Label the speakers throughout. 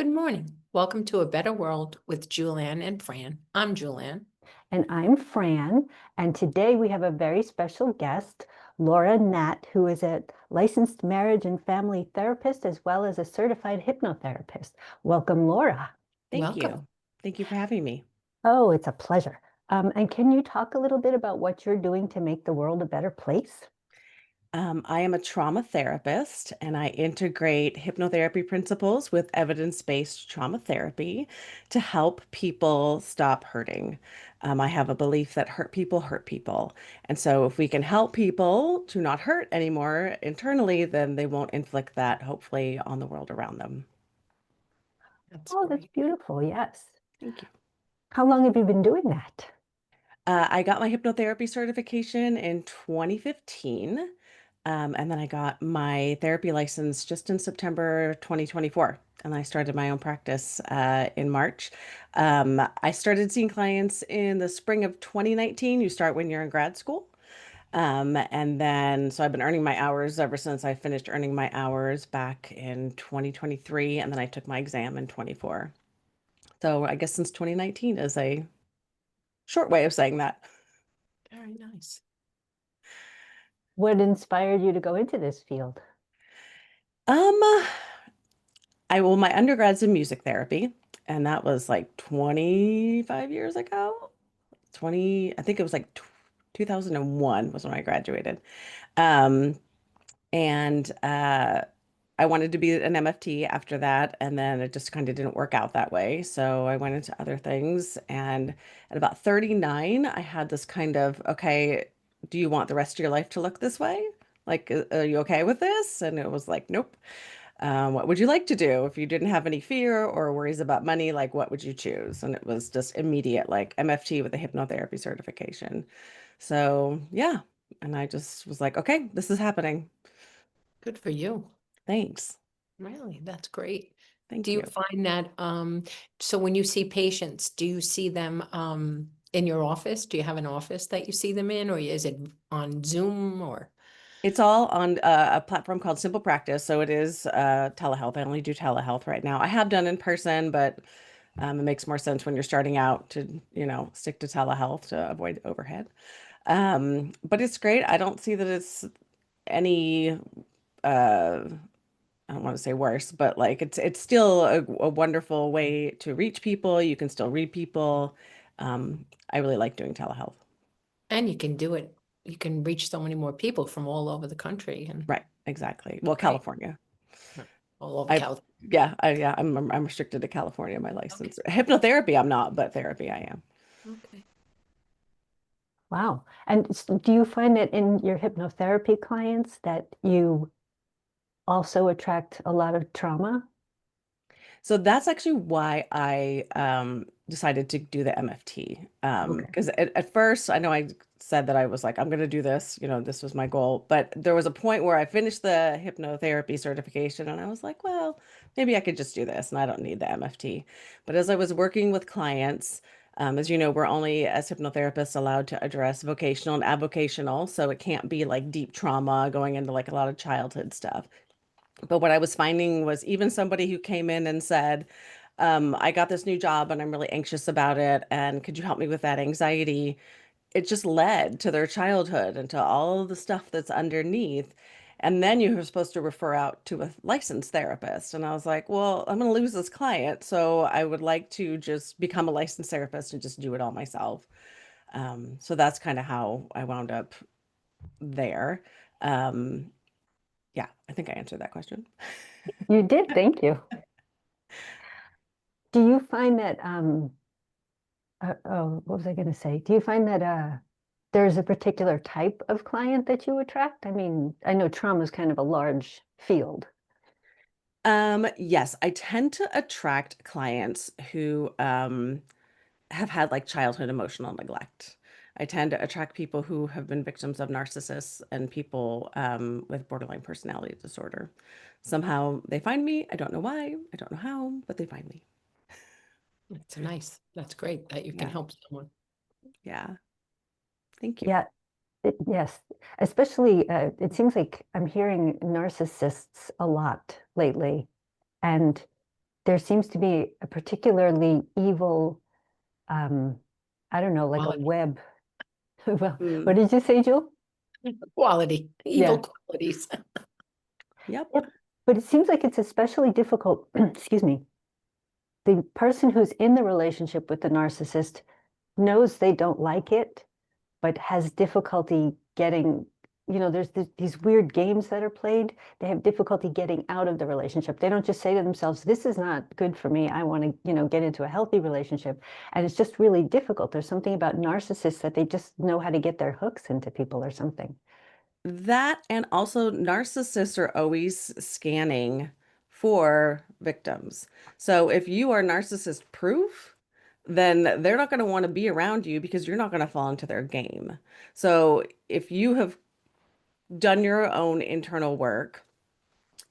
Speaker 1: Good morning. Welcome to A Better World with Julann and Fran. I'm Julann.
Speaker 2: And I'm Fran, and today we have a very special guest, Lora Hnat, who is a licensed marriage and family therapist as well as a certified hypnotherapist. Welcome, Lora.
Speaker 3: Thank
Speaker 1: Welcome.
Speaker 3: you. Thank you for having me.
Speaker 2: Oh, it's a pleasure. And can you talk a little bit about what you're doing to make the world a better place?
Speaker 3: I am a trauma therapist and I integrate hypnotherapy principles with evidence-based trauma therapy to help people stop hurting. I have a belief that hurt people. And so if we can help people to not hurt anymore internally, then they won't inflict that, hopefully, on the world around them.
Speaker 1: That's
Speaker 2: Oh, that's
Speaker 1: great.
Speaker 2: beautiful. Yes.
Speaker 3: Thank you.
Speaker 2: How long have you been doing that?
Speaker 3: I got my hypnotherapy certification in 2015. And then I got my therapy license just in September 2024. And I started my own practice in March. I started seeing clients in the spring of 2019. You start when you're in grad school. And then, so I've been earning my hours ever since I finished earning my hours back in 2023. And then I took my exam in 24. So I guess since 2019 is a short way of saying that.
Speaker 1: Very nice.
Speaker 2: What inspired you to go into this field?
Speaker 3: Um, my undergrad's in music therapy, and that was like 25 years ago. 20, I think it was like 2001 was when I graduated. Um, and I wanted to be an MFT after that, and then it just kind of didn't work out that way. So I went into other things, and at about 39, I had this kind of, okay, do you want the rest of your life to look this way? Like, are you okay with this? And it was like, nope. What would you like to do if you didn't have any fear or worries about money? Like, what would you choose? And it was just immediate, like MFT with a hypnotherapy certification. So, yeah. And I just was like, okay, this is happening.
Speaker 1: Good for you.
Speaker 3: Thanks.
Speaker 1: Really, that's great. Do
Speaker 3: Thank
Speaker 1: you
Speaker 3: you.
Speaker 1: find that so when you see patients, do you see them in your office? Do you have an office that you see them in, or is it on Zoom or?
Speaker 3: It's all on a platform called Simple Practice. So it is telehealth. I only do telehealth right now. I have done in person, but it makes more sense when you're starting out to, stick to telehealth to avoid overhead. But it's great. I don't see that it's any I don't want to say worse, but like it's still a wonderful way to reach people. You can still read people. I really like doing telehealth.
Speaker 1: And you can do it. You can reach so many more people from all over the country and
Speaker 3: Right, exactly. Well,
Speaker 1: great.
Speaker 3: California.
Speaker 1: All over
Speaker 3: I
Speaker 1: California.
Speaker 3: I'm restricted to California, my
Speaker 1: Okay.
Speaker 3: license. Hypnotherapy, I'm not, but therapy I am.
Speaker 1: Okay.
Speaker 2: Wow. And do you find that in your hypnotherapy clients that you also attract a lot of trauma?
Speaker 3: So that's actually why I decided to do the MFT.
Speaker 2: Okay.
Speaker 3: Because at first, I know I said that I was like, I'm going to do this, this was my goal. But there was a point where I finished the hypnotherapy certification and I was like, well, maybe I could just do this and I don't need the MFT. But as I was working with clients, as you know, we're only as hypnotherapists allowed to address vocational and avocational. So it can't be like deep trauma going into like a lot of childhood stuff. But what I was finding was even somebody who came in and said, I got this new job and I'm really anxious about it. And could you help me with that anxiety? It just led to their childhood and to all of the stuff that's underneath. And then you were supposed to refer out to a licensed therapist. And I was like, well, I'm going to lose this client. So I would like to just become a licensed therapist and just do it all myself. So that's kind of how I wound up there. Um, yeah, I think I answered that question.
Speaker 2: You did, thank you. Do you find that oh, what was I going to say? Do you find that there's a particular type of client that you attract? I mean, I know trauma is kind of a large field.
Speaker 3: Yes, I tend to attract clients who have had like childhood emotional neglect. I tend to attract people who have been victims of narcissists and people with borderline personality disorder. Somehow they find me. I don't know why. I don't know how, but they find me.
Speaker 1: It's nice. That's great that you can
Speaker 3: Yeah.
Speaker 1: help someone.
Speaker 3: Yeah. Thank you.
Speaker 2: Yeah, yes. Especially, it seems like I'm hearing narcissists a lot lately. And there seems to be a particularly evil, I don't know, like a
Speaker 1: Quality,
Speaker 2: web. Well,
Speaker 3: Mm,
Speaker 2: what did you say, Jewel?
Speaker 1: quality, evil
Speaker 2: Yeah.
Speaker 1: qualities.
Speaker 3: yep.
Speaker 2: Yep. But it seems like it's especially difficult, excuse me, the person who's in the relationship with the narcissist knows they don't like it, but has difficulty getting, there's these weird games that are played. They have difficulty getting out of the relationship. They don't just say to themselves, this is not good for me. I want to, get into a healthy relationship. And it's just really difficult. There's something about narcissists that they just know how to get their hooks into people or something.
Speaker 3: That and also narcissists are always scanning for victims. So if you are narcissist proof, then they're not going to want to be around you because you're not going to fall into their game. So if you have done your own internal work,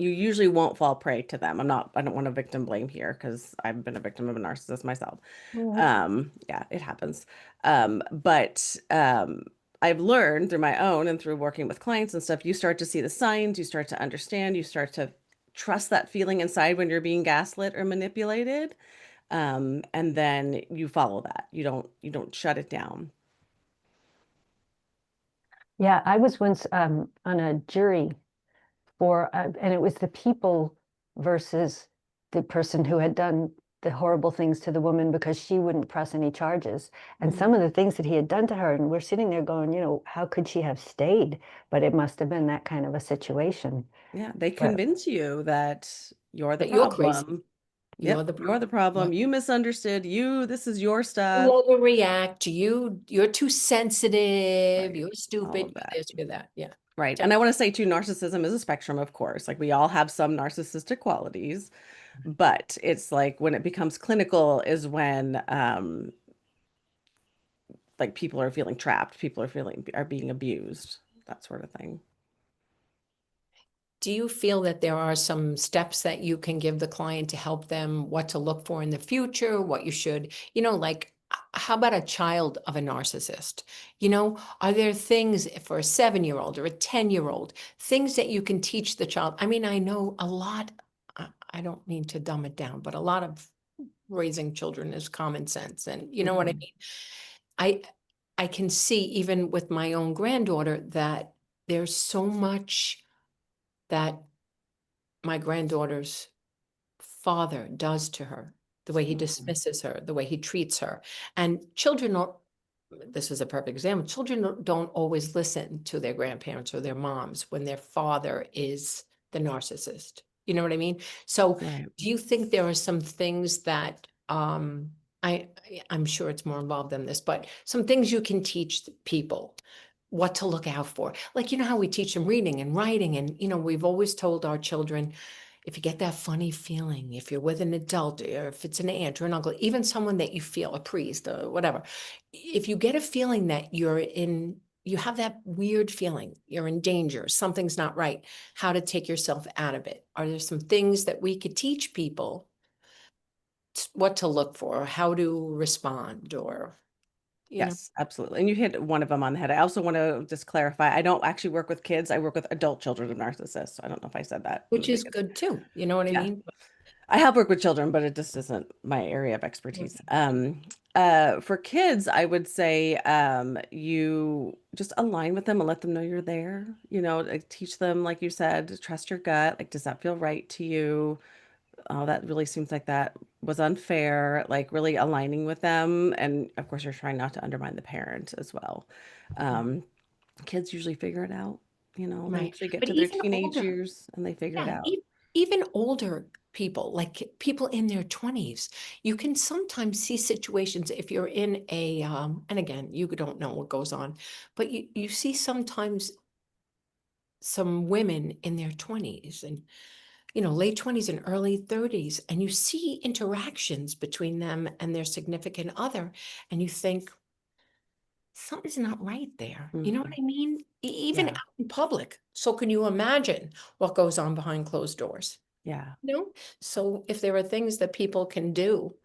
Speaker 3: you usually won't fall prey to them. I don't want to victim blame here because I've been a victim of a narcissist myself.
Speaker 2: Mhm.
Speaker 3: Yeah, it happens. But I've learned through my own and through working with clients and stuff, you start to see the signs, you start to understand, you start to trust that feeling inside when you're being gaslit or manipulated. And then you follow that. You don't shut it down.
Speaker 2: Yeah, I was once on a jury and it was the people versus the person who had done the horrible things to the woman because she wouldn't press any charges. And some
Speaker 3: Mhm.
Speaker 2: of the things that he had done to her, and we're sitting there going, how could she have stayed? But it must have been that kind of a situation.
Speaker 3: Yeah, they
Speaker 2: But
Speaker 3: convince you that you're the
Speaker 1: That you're crazy.
Speaker 3: problem.
Speaker 1: You're
Speaker 3: Yep,
Speaker 1: the
Speaker 3: you're the
Speaker 1: problem.
Speaker 3: problem. You misunderstood. This is your
Speaker 1: You
Speaker 3: stuff.
Speaker 1: overreact. You're too sensitive.
Speaker 3: Right.
Speaker 1: You're
Speaker 3: All
Speaker 1: stupid.
Speaker 3: of that.
Speaker 1: You're this, you're that. Yeah.
Speaker 3: Right.
Speaker 1: Tell-
Speaker 3: And I want to say too, narcissism is a spectrum, of course. Like we all have some narcissistic qualities, but it's like when it becomes clinical is when like people are feeling trapped, are being abused, that sort of thing.
Speaker 1: Do you feel that there are some steps that you can give the client to help them what to look for in the future, what you should, like how about a child of a narcissist? Are there things for a 7-year-old or a 10-year-old, things that you can teach the child? I mean, I know a lot, I don't mean to dumb it down, but a lot of raising children is common sense. And you know what I
Speaker 3: Mhm.
Speaker 1: mean? I I can see even with my own granddaughter that there's so much that my granddaughter's father does to her, the way he
Speaker 3: Mhm.
Speaker 1: dismisses her, the way he treats her. And children are, this is a perfect example, children don't always listen to their grandparents or their moms when their father is the narcissist. You know what I mean? So
Speaker 3: Right.
Speaker 1: do you think there are some things that I I'm sure it's more involved than this, but some things you can teach people what to look out for? Like, how we teach them reading and writing, and we've always told our children, if you get that funny feeling, if you're with an adult, or if it's an aunt or an uncle, even someone that you feel, a priest or whatever, if you get a feeling that you have that weird feeling, you're in danger, something's not right, how to take yourself out of it. Are there some things that we could teach people what to look for, how to respond, or,
Speaker 3: Yes, absolutely. And you hit one of them on the head. I also want to just clarify, I don't actually work with kids. I work with adult children of narcissists. I don't know if I said that in the
Speaker 1: which is
Speaker 3: beginning.
Speaker 1: good too. You know what I
Speaker 3: Yeah.
Speaker 1: mean?
Speaker 3: I have worked with children, but it just isn't my area of expertise. For kids, I would say you just align with them and let them know you're there. Like, teach them, like you said, trust your gut. Like, does that feel right to you? Oh, that really seems like that was unfair. Like, really aligning with them, and of course, you're trying not to undermine the parent as well. Um, Kids usually figure it out. They
Speaker 1: Right.
Speaker 3: usually get
Speaker 1: But
Speaker 3: to their
Speaker 1: even
Speaker 3: teenage
Speaker 1: older,
Speaker 3: years and they figure it
Speaker 1: yeah,
Speaker 3: out.
Speaker 1: even older people, like people in their 20s, you can sometimes see situations if you're in and again, you don't know what goes on, but you see sometimes some women in their 20s and, late 20s and early 30s, and you see interactions between them and their significant other, and you think, something's not right there. You know what
Speaker 3: Mhm.
Speaker 1: I mean? Even out
Speaker 3: Yeah,
Speaker 1: in public. So can you imagine what goes on behind closed doors?
Speaker 3: yeah,
Speaker 1: So if there are things that people can do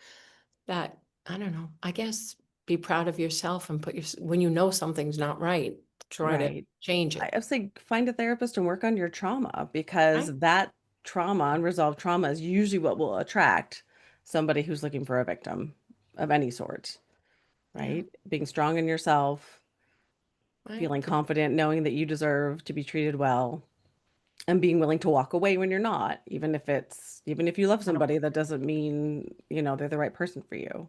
Speaker 1: that, I don't know, I guess be proud of yourself and when you know something's not right, try to
Speaker 3: right.
Speaker 1: change
Speaker 3: I
Speaker 1: it.
Speaker 3: would say find a therapist and work on your trauma
Speaker 1: Right?
Speaker 3: because that trauma, unresolved trauma is usually what will attract somebody who's looking for a victim of any sort,
Speaker 1: Yeah,
Speaker 3: right? Being strong in yourself,
Speaker 1: right.
Speaker 3: feeling confident, knowing that you deserve to be treated well, and being willing to walk away when you're not, even if you love
Speaker 1: I don't-
Speaker 3: somebody, that doesn't mean, they're the right person for you.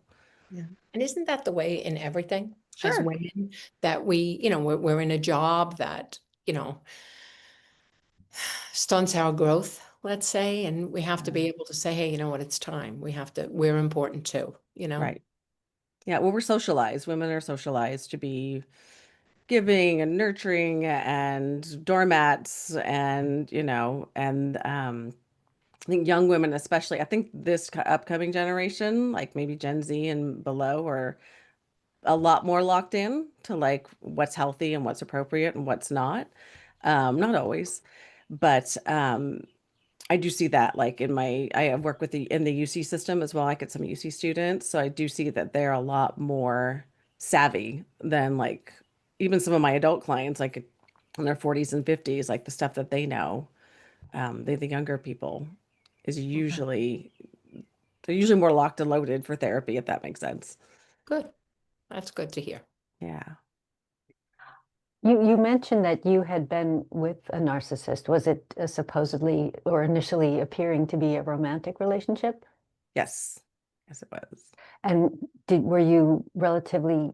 Speaker 1: Yeah. And isn't that the way in everything as
Speaker 3: Sure.
Speaker 1: women that we're in a job that, you know, stunts our growth, let's say, and we have to be able to say, hey, you know what, it's time. We're important too, you know?
Speaker 3: Right. Yeah. Well, we're socialized. Women are socialized to be giving and nurturing and doormats and, I think young women, especially, I think this upcoming generation, like maybe Gen Z and below, are a lot more locked in to like what's healthy and what's appropriate and what's not. Not always, but I do see that like I have worked in the UC system as well. I get some UC students, so I do see that they're a lot more savvy than like even some of my adult clients, like in their 40s and 50s, like the stuff that they know. The younger people is
Speaker 1: Okay.
Speaker 3: usually they're usually more locked and loaded for therapy, if that makes sense.
Speaker 1: Good. That's good to hear.
Speaker 3: Yeah.
Speaker 2: You mentioned that you had been with a narcissist. Was it supposedly or initially appearing to be a romantic relationship?
Speaker 3: Yes. Yes, it was.
Speaker 2: And were you relatively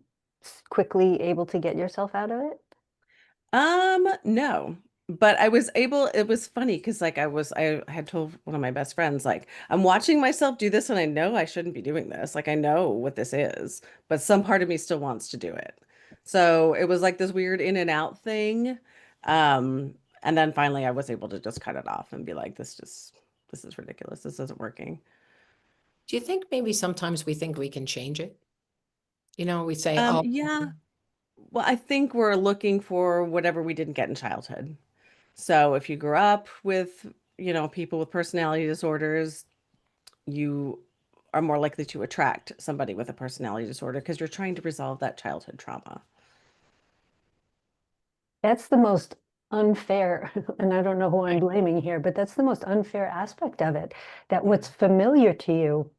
Speaker 2: quickly able to get yourself out of it?
Speaker 3: No. But it was funny because like I had told one of my best friends, like, I'm watching myself do this and I know I shouldn't be doing this. Like I know what this is, but some part of me still wants to do it. So it was like this weird in and out thing. Um, and then finally I was able to just cut it off and be like, this is ridiculous. This isn't working.
Speaker 1: Do you think maybe sometimes we think we can change it? We say, oh,
Speaker 3: Yeah. Well, I think we're looking for whatever we didn't get in childhood. So if you grew up with, people with personality disorders, you are more likely to attract somebody with a personality disorder because you're trying to resolve that childhood trauma.
Speaker 2: That's the most unfair, and I don't know who I'm
Speaker 1: right.
Speaker 2: blaming here, but that's the most unfair aspect of it, that what's familiar to you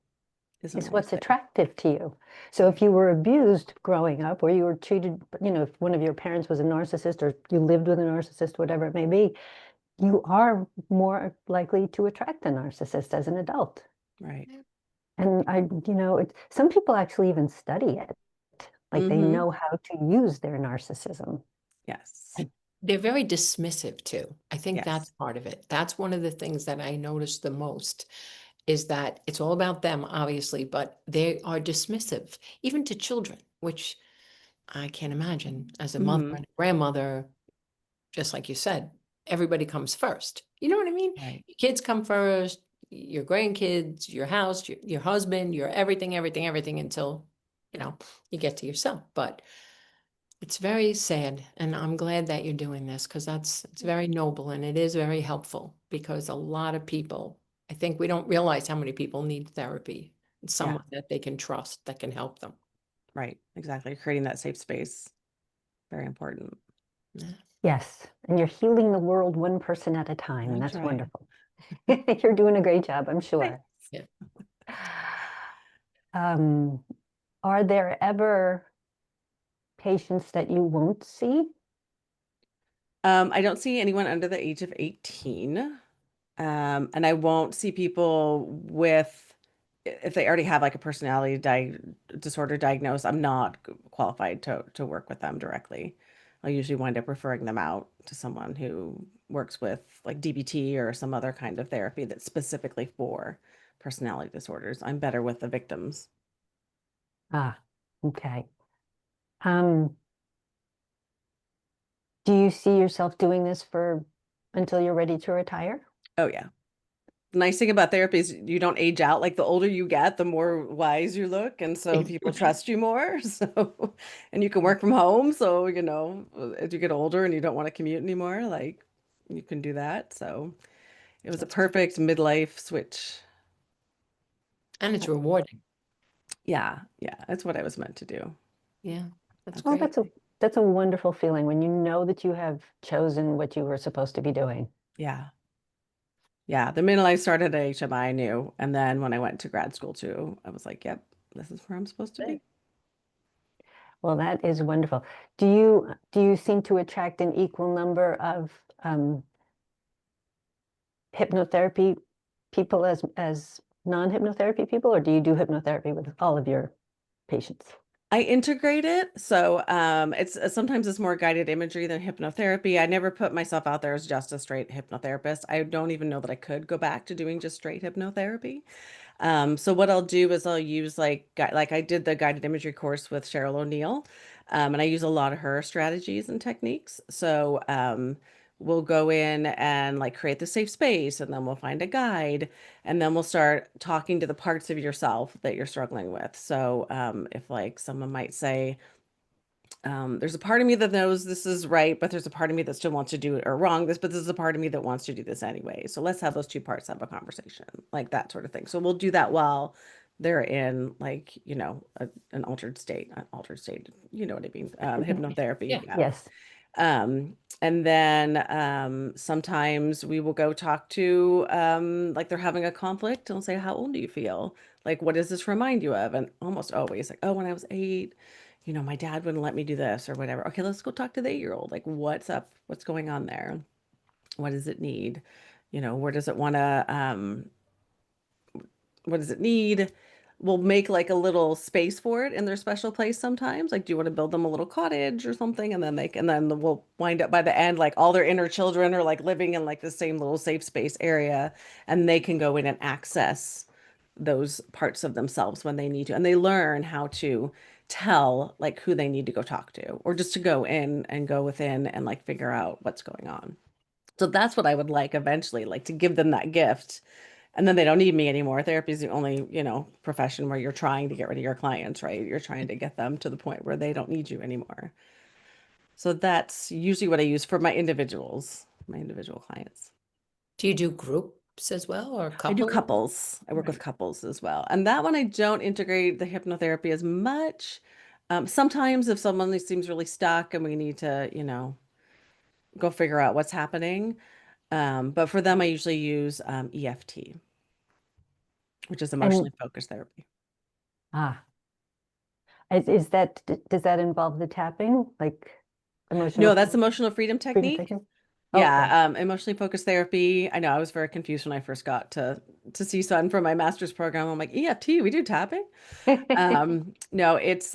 Speaker 3: Isn't
Speaker 2: is
Speaker 3: always
Speaker 2: what's
Speaker 3: there.
Speaker 2: attractive to you. So if you were abused growing up, or you were treated, if one of your parents was a narcissist, or you lived with a narcissist, whatever it may be, you are more likely to attract a narcissist as an adult.
Speaker 3: Right.
Speaker 1: Yeah.
Speaker 2: And some people actually even study it, like they
Speaker 3: Mm-hmm.
Speaker 2: know how to use their narcissism.
Speaker 3: Yes.
Speaker 1: And they're very dismissive too. I think that's
Speaker 3: Yes.
Speaker 1: part of it. That's one of the things that I noticed the most is that it's all about them, obviously, but they are dismissive, even to children, which I can't imagine as a mother
Speaker 3: Mm-hmm.
Speaker 1: and a grandmother, just like you said, everybody comes first. You know what I mean?
Speaker 3: Right.
Speaker 1: Your kids come first, your grandkids, your house, your husband, your everything, everything, everything until, you get to yourself. But it's very sad, and I'm glad that you're doing this because it's very noble and it is very helpful because a lot of people, I think we don't realize how many people need therapy and
Speaker 3: Yeah.
Speaker 1: someone that they can trust that can help them.
Speaker 3: Right. Exactly. Creating that safe space. Very important.
Speaker 1: Yeah,
Speaker 2: Yes, and you're healing the world one person at a time, and
Speaker 3: I'm
Speaker 2: that's
Speaker 3: trying.
Speaker 2: wonderful. You're doing a great job, I'm sure.
Speaker 3: Thanks.
Speaker 1: yeah.
Speaker 2: Um, are there ever patients that you won't see?
Speaker 3: I don't see anyone under the age of 18. And I won't see people if they already have like a personality disorder diagnosed, I'm not qualified to work with them directly. I'll usually wind up referring them out to someone who works with like DBT or some other kind of therapy that's specifically for personality disorders. I'm better with the victims.
Speaker 2: Ah, okay. Um, do you see yourself doing this for until you're ready to retire?
Speaker 3: Oh yeah. The nice thing about therapy is you don't age out. Like the older you get, the more wise you look, and so people trust you more. So, and you can work from home. So, as you get older and you don't want to commute anymore, like you can do that. So, it was a
Speaker 1: That's good.
Speaker 3: perfect midlife switch.
Speaker 1: And it's rewarding.
Speaker 3: Yeah, yeah, that's what I was meant to do.
Speaker 1: Yeah, that's
Speaker 2: Oh,
Speaker 1: great.
Speaker 2: that's a wonderful feeling when you know that you have chosen what you were supposed to be doing.
Speaker 3: Yeah, Yeah, the minute I started at HMI, I knew. And then when I went to grad school too, I was like, yep, this is where I'm supposed to be.
Speaker 2: Well, that is wonderful. Do you seem to attract an equal number of hypnotherapy people as non-hypnotherapy people, or do you do hypnotherapy with all of your patients?
Speaker 3: I integrate it. So it's sometimes it's more guided imagery than hypnotherapy. I never put myself out there as just a straight hypnotherapist. I don't even know that I could go back to doing just straight hypnotherapy. So what I'll do is I'll use like I did the guided imagery course with Cheryl O'Neill, and I use a lot of her strategies and techniques. So we'll go in and like create the safe space, and then we'll find a guide, and then we'll start talking to the parts of yourself that you're struggling with. So if like someone might say, there's a part of me that knows this is right, but there's a part of me that still wants to do it or wrong this, but this is a part of me that wants to do this anyway. So let's have those two parts have a conversation, like that sort of thing. So we'll do that while they're in like, an altered state, you know what I mean? Hypnotherapy.
Speaker 1: Yeah.
Speaker 3: Yeah.
Speaker 2: Yes.
Speaker 3: And then sometimes we will go talk to like they're having a conflict and we'll say, how old do you feel? Like, what does this remind you of? And almost always like, oh, when I was 8, my dad wouldn't let me do this or whatever. Okay, let's go talk to the 8-year-old. Like, what's up? What's going on there? What does it need? Where does it want to what does it need? We'll make like a little space for it in their special place sometimes. Like, do you want to build them a little cottage or something? And then we'll wind up by the end, like all their inner children are like living in like the same little safe space area, and they can go in and access those parts of themselves when they need to. And they learn how to tell like who they need to go talk to, or just to go in and go within and like figure out what's going on. So that's what I would like eventually, like to give them that gift, and then they don't need me anymore. Therapy is the only, profession where you're trying to get rid of your clients, right? You're trying to get them to the point where they don't need you anymore. So that's usually what I use for my individual clients.
Speaker 1: Do you do groups as well, or
Speaker 3: I do
Speaker 1: couple?
Speaker 3: couples. I work with
Speaker 1: Right.
Speaker 3: couples as well. And that one I don't integrate the hypnotherapy as much. Sometimes if someone seems really stuck and we need to, go figure out what's happening. But for them, I usually use EFT, which is
Speaker 2: And
Speaker 3: emotionally focused therapy.
Speaker 2: ah, is that does that involve the tapping, like
Speaker 3: No,
Speaker 2: emotional
Speaker 3: that's emotional freedom
Speaker 2: freedom
Speaker 3: technique.
Speaker 2: technique? Okay.
Speaker 3: Yeah, emotionally focused therapy. I know I was very confused when I first got to CSUN for my master's program. I'm like, EFT, we do tapping? No, it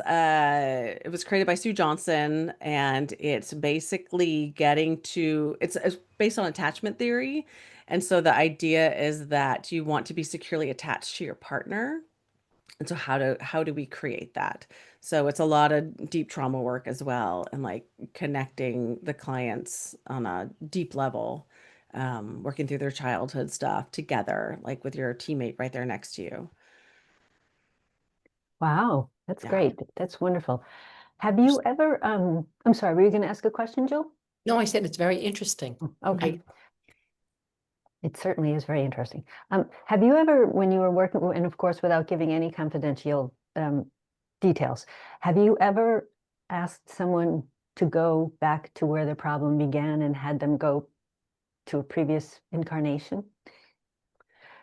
Speaker 3: was created by Sue Johnson, and it's basically it's based on attachment theory. And so the idea is that you want to be securely attached to your partner. And so how do we create that? So it's a lot of deep trauma work as well, and like connecting the clients on a deep level, working through their childhood stuff together, like with your teammate right there next to you.
Speaker 2: Wow, that's
Speaker 3: Yeah.
Speaker 2: great. That's wonderful. Have you ever, I'm sorry, were you going to ask a question, Jill?
Speaker 1: No, I said it's very interesting.
Speaker 2: Okay. It certainly is very interesting. Have you ever, when you were working, and of course, without giving any confidential details, have you ever asked someone to go back to where the problem began and had them go to a previous incarnation?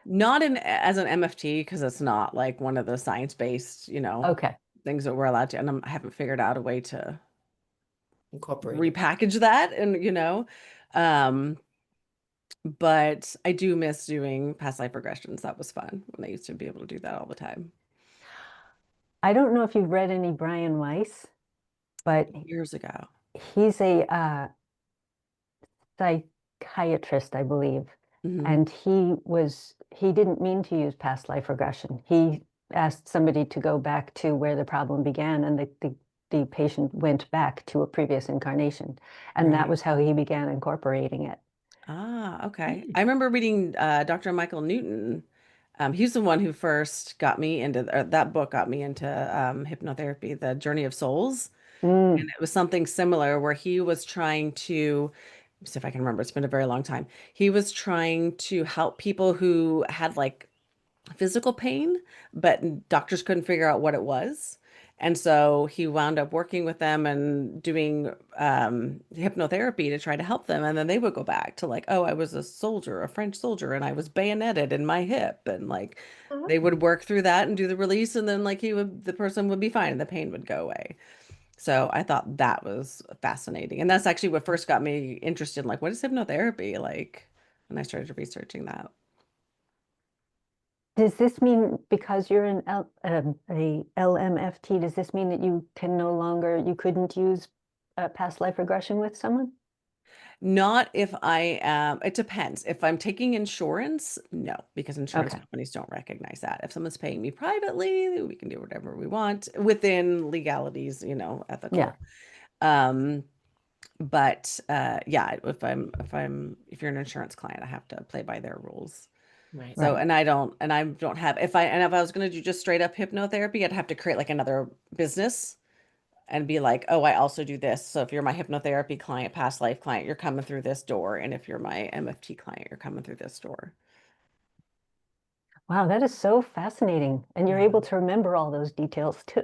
Speaker 3: Not in as an MFT, because it's not like one of the science-based,
Speaker 2: Okay.
Speaker 3: things that we're allowed to, and I haven't figured out a way to
Speaker 1: Incorporated.
Speaker 3: repackage that, and um but I do miss doing past life regressions. That was fun when I used to be able to do that all the time.
Speaker 2: I don't know if you've read any Brian Weiss, but
Speaker 3: Years ago.
Speaker 2: he's a psychiatrist, I believe.
Speaker 3: Hmm.
Speaker 2: And he didn't mean to use past life regression. He asked somebody to go back to where the problem began, and the patient went back to a previous incarnation. And that
Speaker 3: Right.
Speaker 2: was how he began incorporating it.
Speaker 3: Ah, okay.
Speaker 1: Mm.
Speaker 3: I remember reading Dr. Michael Newton. He's the one who first got me into that book got me into hypnotherapy, The Journey of Souls. And
Speaker 2: Mm,
Speaker 3: it was something similar where he was trying to, see if I can remember, it's been a very long time. He was trying to help people who had like physical pain, but doctors couldn't figure out what it was. And so he wound up working with them and doing hypnotherapy to try to help them. And then they would go back to like, oh, I was a soldier, a French soldier, and I was bayoneted in my hip. And like
Speaker 1: Oh,
Speaker 3: they would work through that and do the release. And then like the person would be fine and the pain would go away. So I thought that was fascinating. And that's actually what first got me interested in like, what is hypnotherapy? Like, and I started researching that.
Speaker 2: Does this mean because you're a LMFT, does this mean that you can no longer, you couldn't use past life regression with someone?
Speaker 3: Not if I am, it depends. If I'm taking insurance, no, because insurance
Speaker 2: Okay.
Speaker 3: companies don't recognize that. If someone's paying me privately, we can do whatever we want within legalities,
Speaker 2: Yeah.
Speaker 3: ethical. Um, but yeah, if you're an insurance client, I have to play by their rules.
Speaker 1: right.
Speaker 3: So,
Speaker 2: Right.
Speaker 3: and I don't have, if I was going to do just straight up hypnotherapy, I'd have to create like another business and be like, oh, I also do this. So if you're my hypnotherapy client, past life client, you're coming through this door. And if you're my MFT client, you're coming through this door.
Speaker 2: Wow, that is so fascinating. And you're
Speaker 3: Yeah.
Speaker 2: able to remember all those details too.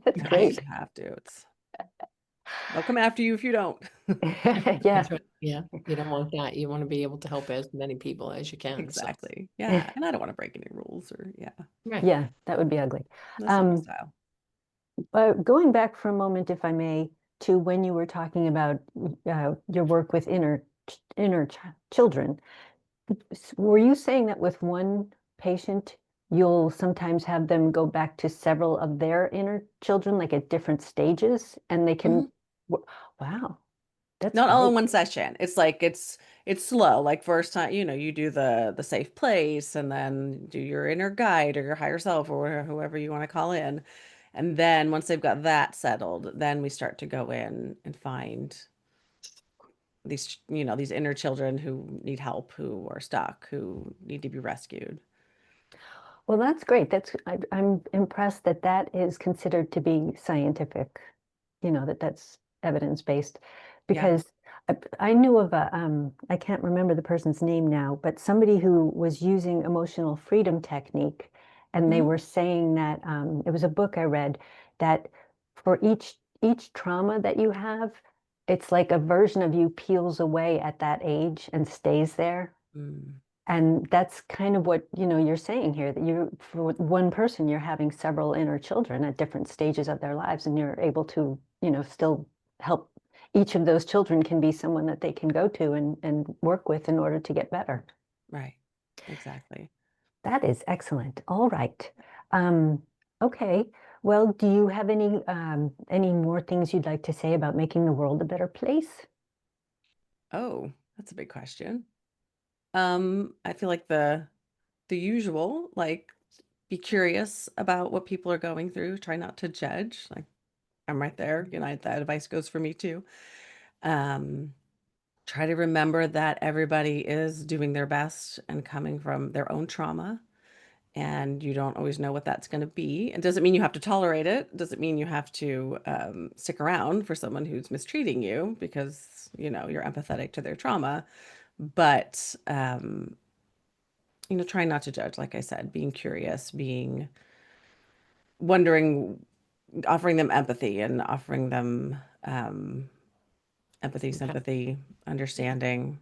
Speaker 2: That's
Speaker 3: Right.
Speaker 2: great.
Speaker 3: You have to. They'll come after you if you don't.
Speaker 2: Yeah.
Speaker 1: That's right. Yeah, you don't want that. You want to be able to help as many people as you can. So,
Speaker 3: Exactly. Yeah. And I don't want to break any rules yeah.
Speaker 1: right.
Speaker 2: Yeah, that would be ugly.
Speaker 3: That's not my
Speaker 2: Um,
Speaker 3: style.
Speaker 2: Going back for a moment, if I may, to when you were talking about your work with children, were you saying that with one patient, you'll sometimes have them go back to several of their inner children, like at different stages, and they
Speaker 3: Mhm.
Speaker 2: can, wow, that's
Speaker 3: Not all in
Speaker 2: great.
Speaker 3: one session. It's like it's slow. Like first time, you do the safe place and then do your inner guide or your higher self or whoever you want to call in. And then once they've got that settled, then we start to go in and find these inner children who need help, who are stuck, who need to be rescued.
Speaker 2: Well, that's great. I'm impressed that that is considered to be scientific, that's evidence-based.
Speaker 3: Yeah.
Speaker 2: Because I knew of I can't remember the person's name now, but somebody who was using emotional freedom technique, and they
Speaker 3: Hmm.
Speaker 2: were saying that it was a book I read that for each trauma that you have, it's like a version of you peels away at that age and stays there.
Speaker 3: Mm,
Speaker 2: And that's kind of what, you're saying here, that for one person, you're having several inner children at different stages of their lives, and you're able to, still help. Each of those children can be someone that they can go to and work with in order to get better.
Speaker 3: right. Exactly.
Speaker 2: That is excellent. All right. Um, okay. Well, do you have any more things you'd like to say about making the world a better place?
Speaker 3: Oh, that's a big question. I feel like the usual, like be curious about what people are going through, try not to judge. Like I'm right there, that advice goes for me too. Um, Try to remember that everybody is doing their best and coming from their own trauma, and you don't always know what that's going to be. It doesn't mean you have to tolerate it. It doesn't mean you have to stick around for someone who's mistreating you because, you're empathetic to their trauma. But trying not to judge, like I said, being curious, being wondering, offering them empathy and offering them empathy,
Speaker 1: Okay.
Speaker 3: sympathy,
Speaker 1: Yeah,
Speaker 3: understanding.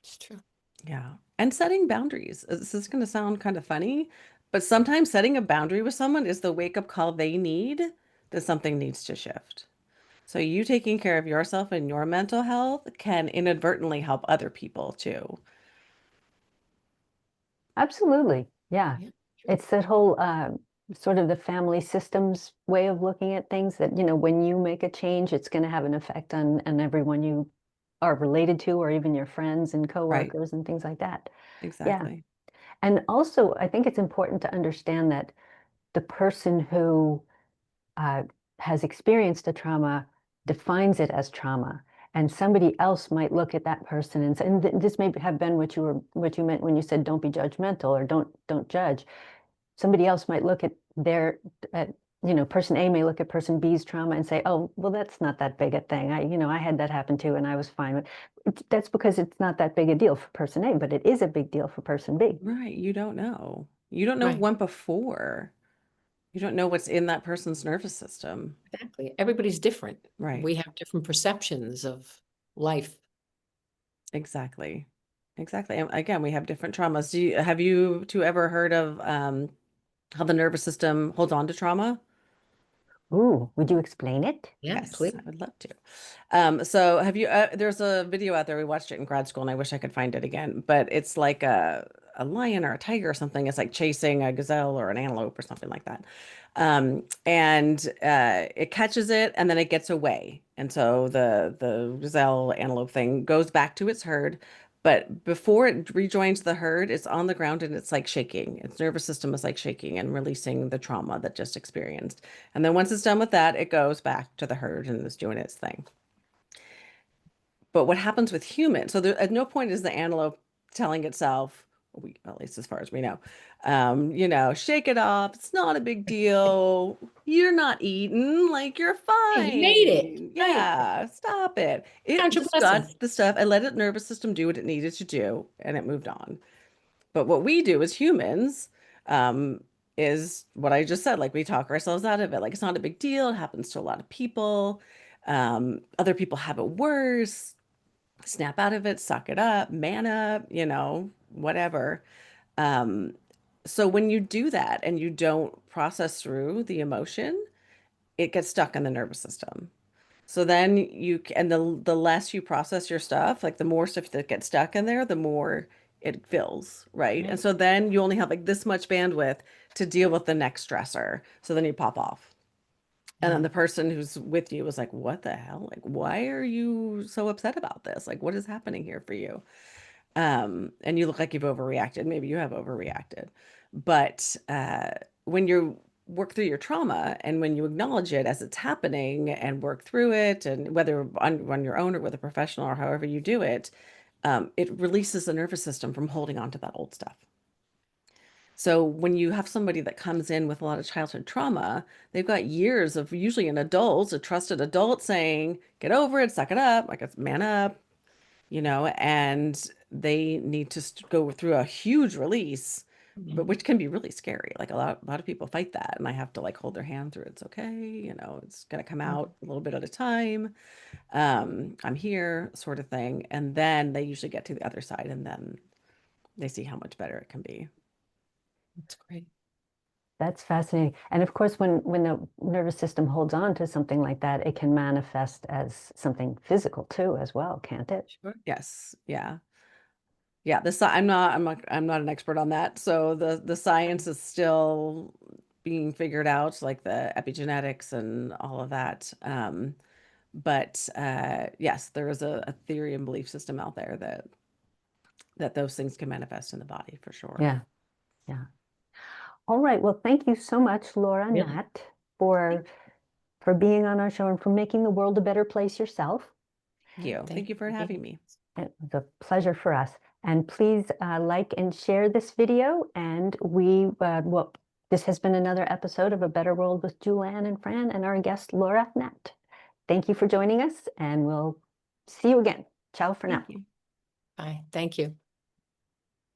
Speaker 1: it's true.
Speaker 3: Yeah. And setting boundaries. This is going to sound kind of funny, but sometimes setting a boundary with someone is the wake up call they need that something needs to shift. So you taking care of yourself and your mental health can inadvertently help other people too.
Speaker 2: Absolutely. Yeah.
Speaker 1: Yeah, true.
Speaker 2: It's that whole sort of the family systems way of looking at things that, when you make a change, it's going to have an effect on everyone you are related to, or even your friends and
Speaker 3: Right.
Speaker 2: coworkers and things like that. Yeah.
Speaker 3: Exactly.
Speaker 2: And also, I think it's important to understand that the person who uh, has experienced a trauma defines it as trauma. And somebody else might look at that person and say, and this may have been what you meant when you said don't be judgmental or don't judge. Somebody else might look at person A may look at person B's trauma and say, oh, well, that's not that big a thing. I had that happen too, and I was fine with it. That's because it's not that big a deal for person A, but it is a big deal for person B.
Speaker 3: Right. You don't know. You don't know what
Speaker 1: Right.
Speaker 3: went before. You don't know what's in that person's nervous system.
Speaker 1: Exactly. Everybody's different.
Speaker 3: Right.
Speaker 1: We have different perceptions of life.
Speaker 3: Exactly. Exactly. And again, we have different traumas. Have you two ever heard of how the nervous system holds on to trauma?
Speaker 2: Ooh, would you explain it?
Speaker 1: Yeah,
Speaker 3: Yes,
Speaker 1: please.
Speaker 3: I would love to. So have you, there's a video out there. We watched it in grad school and I wish I could find it again, but it's like a lion or a tiger or something. It's like chasing a gazelle or an antelope or something like that. It catches it and then it gets away. And so the gazelle antelope thing goes back to its herd. But before it rejoins the herd, it's on the ground and it's like shaking. Its nervous system is like shaking and releasing the trauma that just experienced. And then once it's done with that, it goes back to the herd and is doing its thing. But what happens with humans? So there, at no point is the antelope telling itself, at least as far as we know, shake it off. It's not a big deal. You're not eaten. Like you're
Speaker 1: Hey, you made it.
Speaker 3: fine.
Speaker 1: Right.
Speaker 3: Yeah, stop it. It
Speaker 1: Count your
Speaker 3: just got
Speaker 1: blessings.
Speaker 3: the stuff and let its nervous system do what it needed to do, and it moved on. But what we do as humans, is what I just said. Like we talk ourselves out of it. Like it's not a big deal. It happens to a lot of people. Other people have it worse. Snap out of it, suck it up, man up, whatever. Um, so when you do that and you don't process through the emotion, it gets stuck in the nervous system. So then and the less you process your stuff, like the more stuff that gets stuck in there, the more it fills, right? And
Speaker 1: Right.
Speaker 3: so then you only have like this much bandwidth to deal with the next stressor. So then you pop off. And then
Speaker 1: Yeah.
Speaker 3: the person who's with you was like, what the hell? Like, why are you so upset about this? Like, what is happening here for you? And you look like you've overreacted. Maybe you have overreacted. But when you work through your trauma and when you acknowledge it as it's happening and work through it, and whether on your own or with a professional or however you do it, it releases the nervous system from holding on to that old stuff. So when you have somebody that comes in with a lot of childhood trauma, they've got years of usually an adult, a trusted adult saying, get over it, suck it up, like it's man up, and they need to go through a huge release, but
Speaker 1: Mhm.
Speaker 3: which can be really scary. Like a lot of people fight that, and I have to like hold their hand through. It's okay, it's gonna come
Speaker 1: Mhm.
Speaker 3: out a little bit at a time. I'm here, sort of thing, and then they usually get to the other side, and then they see how much better it can be.
Speaker 1: That's great.
Speaker 2: That's fascinating. And of course, when the nervous system holds on to something like that, it can manifest as something physical too, as well, can't it?
Speaker 1: Sure.
Speaker 3: Yes, yeah. Yeah, I'm not an expert on that. So the science is still being figured out, like the epigenetics and all of that. But yes, there is a theory and belief system out there that those things can manifest in the body for sure.
Speaker 2: Yeah, yeah. All right. Well, thank you so much, Lora
Speaker 1: Really.
Speaker 2: Hnat, for for being on our show and for making the world a better place yourself.
Speaker 3: Thank you. Thank you for
Speaker 1: You.
Speaker 3: having me.
Speaker 2: It was a pleasure for us. And please like and share this video. And this has been another episode of A Better World with Julann and Fran and our guest, Lora Hnat. Thank you for joining us, and we'll see you again. Ciao for now.
Speaker 3: Thank you.
Speaker 1: Bye. Thank you.